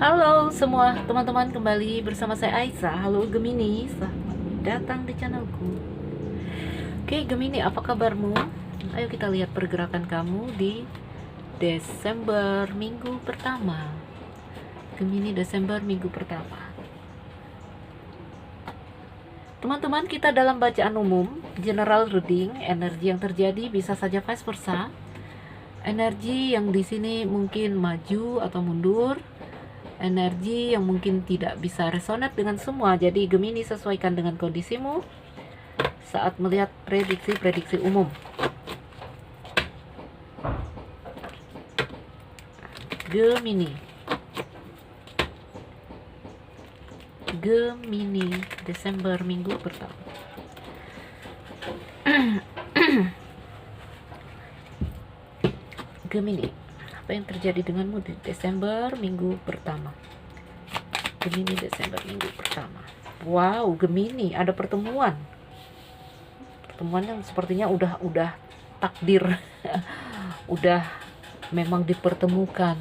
Halo semua teman-teman, kembali bersama saya Aisyah. Halo Gemini, selamat datang di channelku. Oke Gemini, apa kabarmu? Ayo kita lihat pergerakan kamu di Desember minggu pertama. Gemini, Desember minggu pertama. Teman-teman, kita dalam bacaan umum, general reading. Energi yang terjadi bisa saja vice versa. Energi yang di sini mungkin maju atau mundur, energi yang mungkin tidak bisa resonate dengan semua. Jadi Gemini, sesuaikan dengan kondisimu saat melihat prediksi-prediksi umum. Gemini, Desember minggu pertama. Gemini, apa yang terjadi denganmu di Desember minggu pertama? Gemini, Desember minggu pertama. Wow, Gemini, ada pertemuan yang sepertinya udah takdir. Udah memang dipertemukan.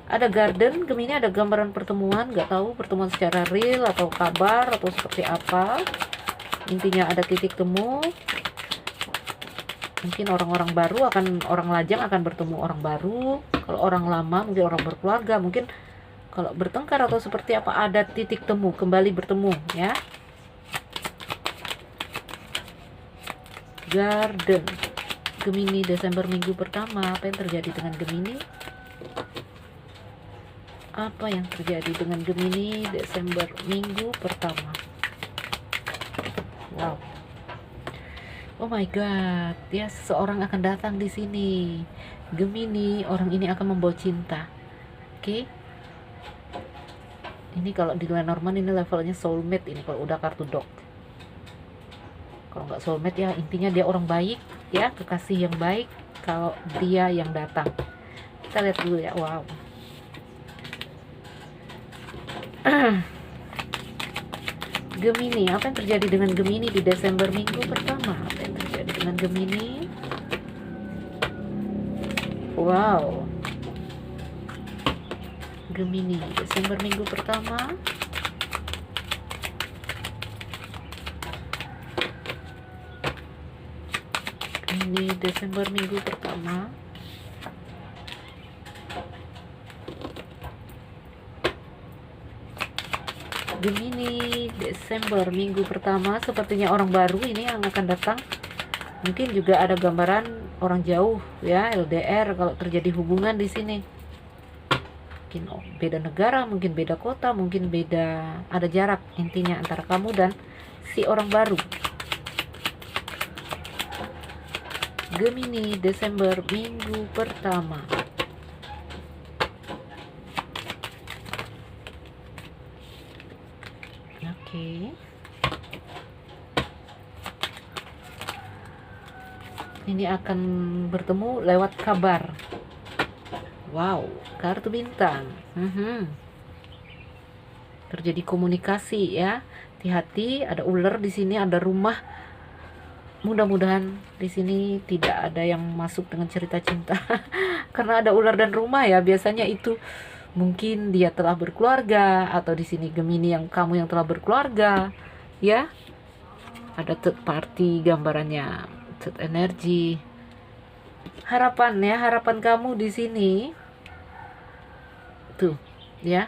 Ada garden, Gemini, ada gambaran pertemuan, nggak tahu pertemuan secara real atau kabar atau seperti apa. Intinya ada titik temu. Mungkin orang-orang baru orang lajang akan bertemu orang baru. Kalau orang lama mungkin orang berkeluarga. Mungkin kalau bertengkar atau seperti apa, ada titik temu, kembali bertemu ya. Garden, Gemini, Desember minggu pertama. Apa yang terjadi dengan Gemini? Apa yang terjadi dengan Gemini Desember minggu pertama? Wow. Oh my god, ya, seseorang akan datang di sini. Gemini, orang ini akan membawa cinta. Oke. Ini kalau di Lenormand ini levelnya soulmate, ini kalau udah kartu dog. Kalau nggak soulmate ya intinya dia orang baik ya, kekasih yang baik kalau dia yang datang. Kita lihat dulu ya. Wow. Gemini, apa yang terjadi dengan Gemini di Desember minggu pertama? Apa yang terjadi dengan Gemini? Wow. Gemini, Desember minggu pertama. Gemini, Desember minggu pertama. Gemini, Desember minggu pertama, sepertinya orang baru ini yang akan datang. Mungkin juga ada gambaran orang jauh ya, LDR kalau terjadi hubungan di sini. Mungkin beda negara, mungkin beda kota, mungkin beda, ada jarak intinya antara kamu dan si orang baru. Gemini, Desember minggu pertama. Oke. Ini akan bertemu lewat kabar. Wow, kartu bintang. Terjadi komunikasi ya. Hati-hati, ada ular di sini, ada rumah. Mudah-mudahan di sini tidak ada yang masuk dengan cerita cinta. Karena ada ular dan rumah ya, biasanya itu mungkin dia telah berkeluarga, atau di sini Gemini yang kamu yang telah berkeluarga ya. Ada third party gambarannya, third energy. Harapan ya, harapan kamu di sini tuh ya.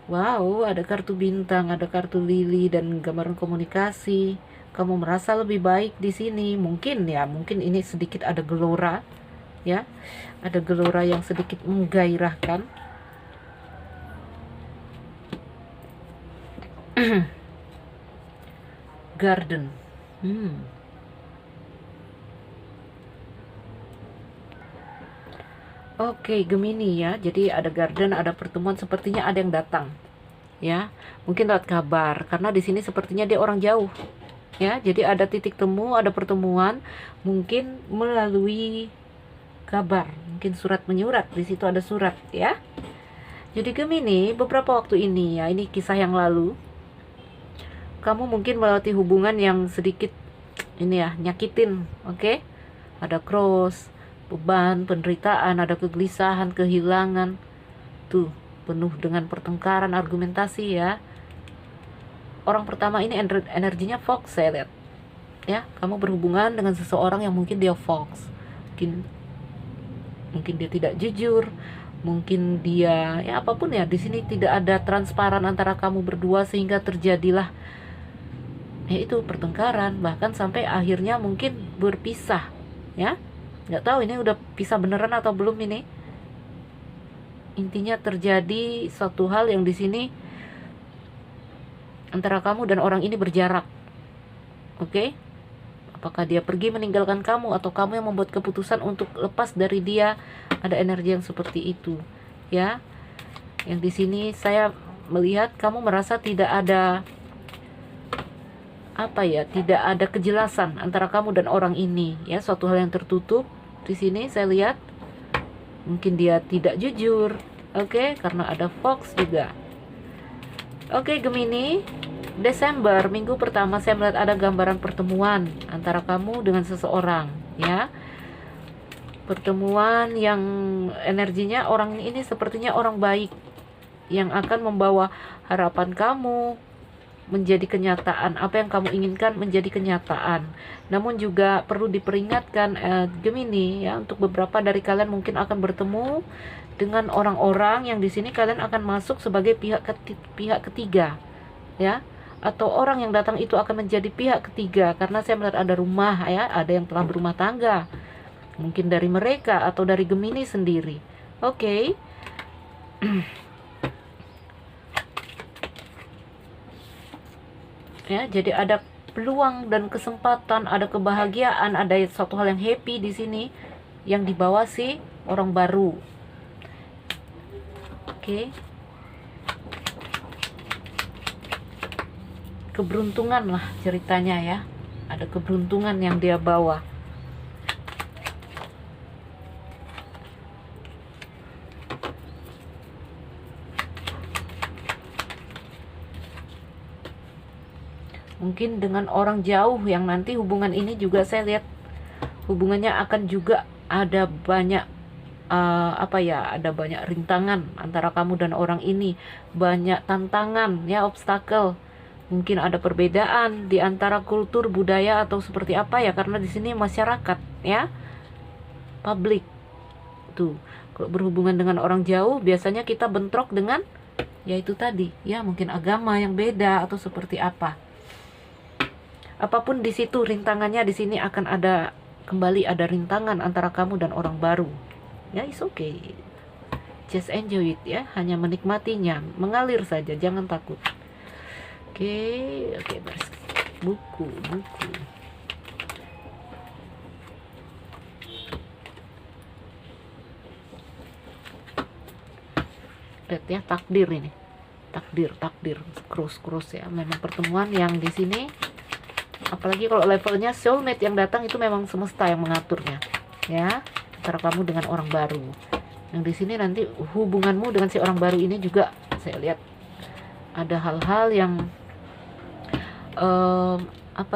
Wow, ada kartu bintang, ada kartu lili dan gambaran komunikasi. Kamu merasa lebih baik di sini. Mungkin ya, mungkin ini sedikit ada gelora ya. Ada gelora yang sedikit menggairahkan. Garden. Oke, Gemini ya. Jadi ada garden, ada pertemuan, sepertinya ada yang datang. Ya, mungkin lewat kabar karena di sini sepertinya dia orang jauh. Ya, jadi ada titik temu, ada pertemuan, mungkin melalui kabar, mungkin surat menyurat. Di situ ada surat ya. Jadi Gemini, beberapa waktu ini ya, ini kisah yang lalu, kamu mungkin melewati hubungan yang sedikit ini ya, nyakitin, oke? Ada cross, beban, penderitaan, ada kegelisahan, kehilangan. Tuh, penuh dengan pertengkaran, argumentasi ya. Orang pertama ini energinya fox saya lihat. Ya, kamu berhubungan dengan seseorang yang mungkin dia fox. Mungkin dia tidak jujur, mungkin dia ya apapun ya, di sini tidak ada transparan antara kamu berdua sehingga terjadilah itu pertengkaran, bahkan sampai akhirnya mungkin berpisah ya. Nggak tahu ini udah pisah beneran atau belum ini. Intinya terjadi suatu hal yang di sini antara kamu dan orang ini berjarak. Oke? Apakah dia pergi meninggalkan kamu atau kamu yang membuat keputusan untuk lepas dari dia? Ada energi yang seperti itu, ya. Yang di sini saya melihat kamu merasa tidak ada tidak ada kejelasan antara kamu dan orang ini, ya. Suatu hal yang tertutup. Di sini saya lihat mungkin dia tidak jujur, oke, karena ada fox juga. Oke, Gemini, Desember, minggu pertama saya melihat ada gambaran pertemuan antara kamu dengan seseorang, ya. Pertemuan yang energinya orang ini sepertinya orang baik yang akan membawa harapan kamu menjadi kenyataan, apa yang kamu inginkan menjadi kenyataan. Namun juga perlu diperingatkan Gemini ya, untuk beberapa dari kalian mungkin akan bertemu dengan orang-orang yang di sini kalian akan masuk sebagai pihak ketiga, ya. Atau orang yang datang itu akan menjadi pihak ketiga, karena saya melihat ada rumah ya, ada yang telah berumah tangga. Mungkin dari mereka atau dari Gemini sendiri. Oke. Ya, jadi ada peluang dan kesempatan, ada kebahagiaan, ada suatu hal yang happy di sini yang dibawa si orang baru. Oke. Keberuntungan lah ceritanya ya. Ada keberuntungan yang dia bawa. Mungkin dengan orang jauh yang nanti hubungan ini juga saya lihat hubungannya akan juga ada banyak ada banyak rintangan antara kamu dan orang ini, banyak tantangan ya, obstacle. Mungkin ada perbedaan di antara kultur, budaya atau seperti apa ya, karena di sini masyarakat ya, publik. Tuh, kalau berhubungan dengan orang jauh biasanya kita bentrok dengan ya itu tadi ya, mungkin agama yang beda atau seperti apa. Apapun di situ rintangannya, di sini akan ada kembali ada rintangan antara kamu dan orang baru. Ya, it's okay. Just enjoy it ya, hanya menikmatinya, mengalir saja, jangan takut. Oke, baris buku. Lihat ya, takdir ini. Takdir, krus ya. Memang pertemuan yang di sini, apalagi kalau levelnya soulmate yang datang, itu memang semesta yang mengaturnya ya, antara kamu dengan orang baru. Yang di sini nanti hubunganmu dengan si orang baru ini juga saya lihat ada hal-hal yang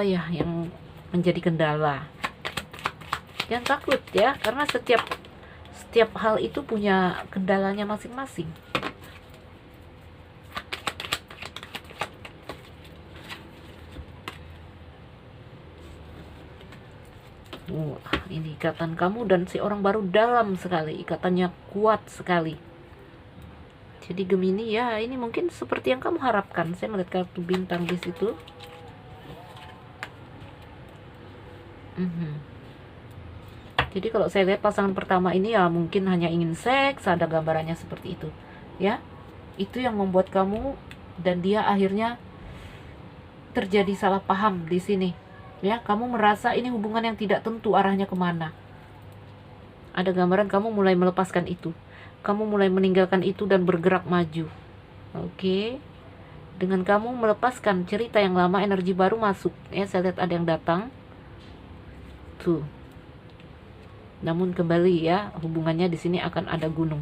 yang menjadi kendala. Jangan takut ya, karena setiap hal itu punya kendalanya masing-masing. Ini ikatan kamu dan si orang baru dalam sekali, ikatannya kuat sekali. Jadi Gemini ya, ini mungkin seperti yang kamu harapkan. Saya melihat kartu bintang di situ. Jadi kalau saya lihat pasangan pertama ini ya mungkin hanya ingin seks, ada gambarannya seperti itu ya. Itu yang membuat kamu dan dia akhirnya terjadi salah paham di sini ya. Kamu merasa ini hubungan yang tidak tentu arahnya kemana. Ada gambaran kamu mulai melepaskan itu, kamu mulai meninggalkan itu dan bergerak maju. Oke. Dengan kamu melepaskan cerita yang lama, energi baru masuk ya. Saya lihat ada yang datang tuh. Namun kembali ya, hubungannya di sini akan ada gunung.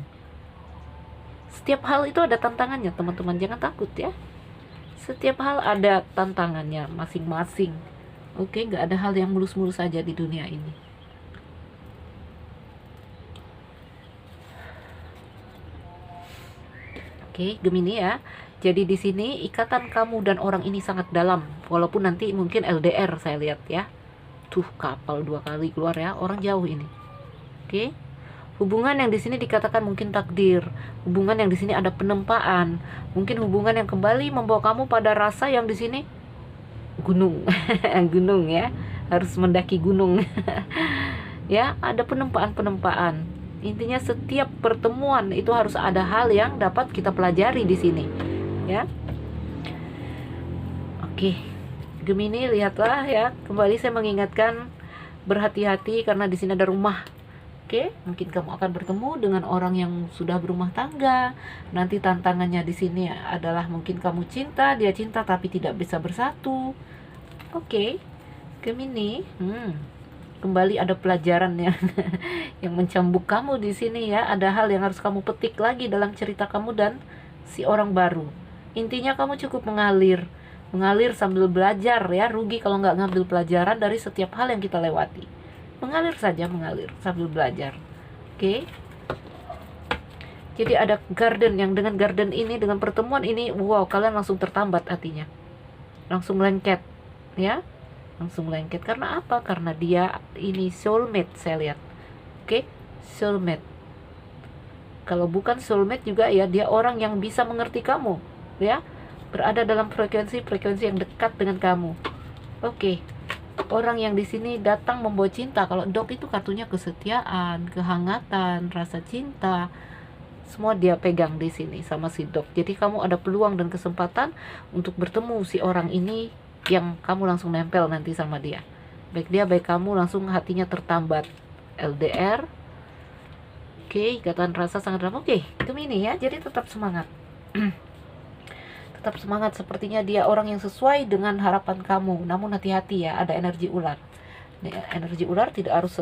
Setiap hal itu ada tantangannya, teman-teman, jangan takut ya. Setiap hal ada tantangannya masing-masing. Oke, nggak ada hal yang mulus-mulus saja di dunia ini. Oke, Gemini ya. Jadi di sini ikatan kamu dan orang ini sangat dalam, walaupun nanti mungkin LDR saya lihat ya. Tuh, kapal 2 kali keluar ya, orang jauh ini. Oke. Hubungan yang di sini dikatakan mungkin takdir. Hubungan yang di sini ada penempaan. Mungkin hubungan yang kembali membawa kamu pada rasa yang di sini gunung. Gunung ya. Harus mendaki gunung. Ya, ada penempaan-penempaan. Intinya setiap pertemuan itu harus ada hal yang dapat kita pelajari di sini, ya. Oke, Gemini, lihatlah ya. Kembali saya mengingatkan, berhati-hati karena di sini ada rumah. Oke, mungkin kamu akan bertemu dengan orang yang sudah berumah tangga. Nanti tantangannya di sini adalah mungkin kamu cinta, dia cinta tapi tidak bisa bersatu. Oke, Gemini, kembali ada pelajaran yang mencambuk kamu di sini ya. Ada hal yang harus kamu petik lagi dalam cerita kamu dan si orang baru. Intinya kamu cukup mengalir sambil belajar ya. Rugi kalau nggak ngambil pelajaran dari setiap hal yang kita lewati. Mengalir saja, mengalir sambil belajar. Oke. Jadi ada garden, yang dengan garden ini, dengan pertemuan ini, wow, kalian langsung tertambat hatinya, langsung lengket ya. Langsung lengket. Karena apa? Karena dia ini soulmate, saya lihat. Oke, soulmate. Kalau bukan soulmate juga ya, dia orang yang bisa mengerti kamu ya, berada dalam frekuensi yang dekat dengan kamu. Oke. Orang yang di sini datang membawa cinta. Kalau dog itu kartunya kesetiaan, kehangatan, rasa cinta. Semua dia pegang di sini sama si dog. Jadi kamu ada peluang dan kesempatan untuk bertemu si orang ini yang kamu langsung nempel nanti sama dia. Baik dia, baik kamu, langsung hatinya tertambat. LDR. Oke, ikatan rasa sangat dalam. Oke, Gemini ya. Jadi tetap semangat. Tetap semangat, sepertinya dia orang yang sesuai dengan harapan kamu. Namun hati-hati ya, ada energi ular. Energi ular tidak harus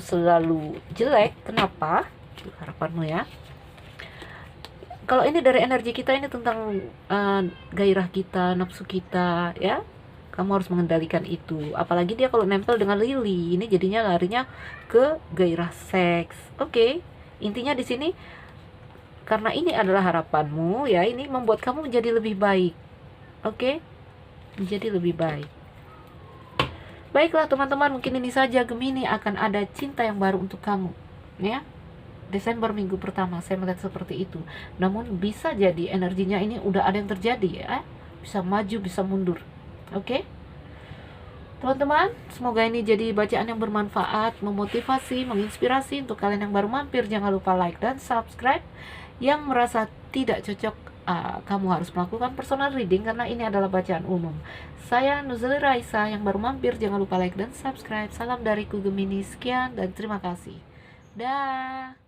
selalu jelek. Kenapa? Harapanmu ya. Kalau ini dari energi kita, ini tentang gairah kita, nafsu kita ya. Kamu harus mengendalikan itu. Apalagi dia kalau nempel dengan lili, ini jadinya larinya ke gairah seks. Oke. Intinya di sini, karena ini adalah harapanmu ya, ini membuat kamu menjadi lebih baik. Oke? Menjadi lebih baik. Baiklah teman-teman, mungkin ini saja. Gemini, akan ada cinta yang baru untuk kamu ya. Desember minggu pertama saya melihat seperti itu. Namun bisa jadi energinya ini udah ada yang terjadi ya. Bisa maju, bisa mundur. Oke? Teman-teman, semoga ini jadi bacaan yang bermanfaat, memotivasi, menginspirasi untuk kalian yang baru mampir. Jangan lupa like dan subscribe. Yang merasa tidak cocok, kamu harus melakukan personal reading karena ini adalah bacaan umum. Saya Nuzeli Raisa, yang baru mampir jangan lupa like dan subscribe. Salam dariku Gemini, sekian dan terima kasih. Dah.